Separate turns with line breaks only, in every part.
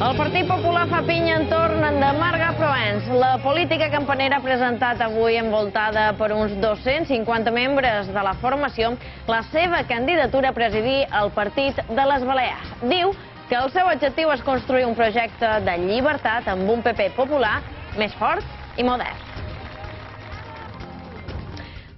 El Partit Popular fa pinya entorn de Marga Proens. La política campanera ha presentat avui, envoltada per uns 250 membres de la formació, la seva candidatura a presidir el Partit de les Balears. Diu que el seu objectiu és construir un projecte de llibertat amb un PP popular més fort i modern.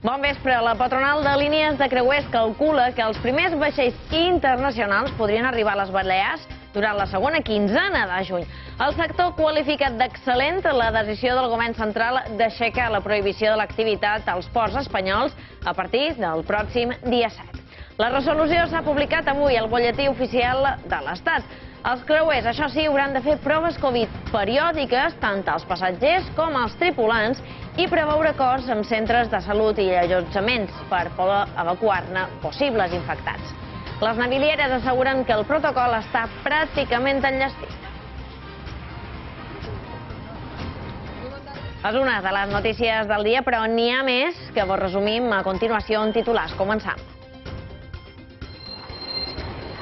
Bon vespre. La patronal de línies de creuers calcula que els primers vaixells internacionals podrien arribar a les Balears durant la segona quinzena de juny. El sector ha qualificat d'excel·lent la decisió del govern central d'aixecar la prohibició de l'activitat als ports espanyols a partir del pròxim dia 7. La resolució s'ha publicat avui al Butlletí Oficial de l'Estat. Els creuers, això sí, hauran de fer proves Covid periòdiques tant als passatgers com als tripulants i preveure acords amb centres de salut i allotjaments per poder evacuar-ne possibles infectats. Les navilieres asseguren que el protocol està pràcticament enllestit. És una de les notícies del dia, però n'hi ha més que vos resumim a continuació en titulars. Començam.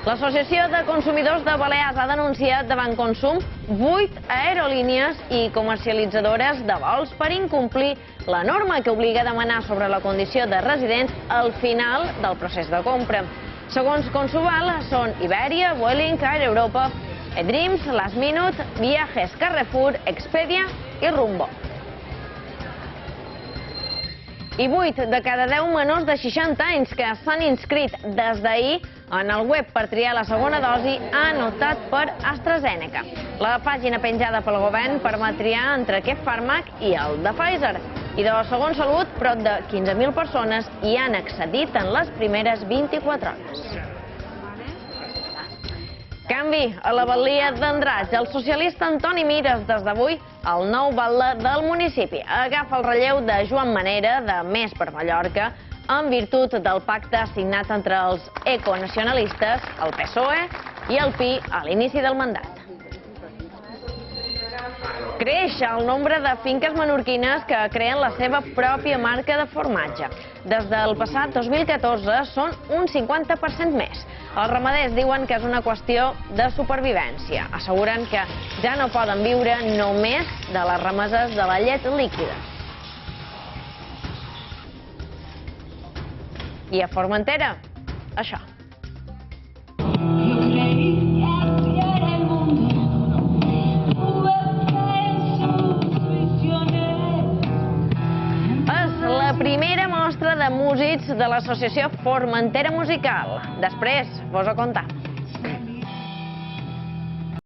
L'Associació de Consumidors de Balears ha denunciat davant Consum 8 aerolínies i comercialitzadores de vols per incomplir la norma que obliga a demanar sobre la condició de residents al final del procés de compra. Segons Consuval, són Iberia, Vueling, Air Europa, eDreams, Last Minute, Viajes Carrefour, Expedia i Rumbo. I 8 de cada 10 menors de 60 anys que s'han inscrit des d'ahir en el web per triar la segona dosi han optat per AstraZeneca. La pàgina penjada pel govern permet triar entre aquest fàrmac i el de Pfizer. I segons Salut, prop de 15.000 persones hi han accedit en les primeres 24 hores. Canvi a la batllia d'Andratx. El socialista Antoni Mires, des d'avui, el nou batlle del municipi. Agafa el relleu de Joan Manera, de Més per Mallorca, en virtut del pacte signat entre els econacionalistes, el PSOE i el PI a l'inici del mandat. Creix el nombre de finques menorquines que creen la seva pròpia marca de formatge. Des del passat 2014 són un 50% més. Els ramaders diuen que és una qüestió de supervivència. Asseguren que ja no poden viure només de les remeses de la llet líquida. I a Formentera, això. La primera mostra de músics de l'associació Formentera Musical. Després vos ho contam.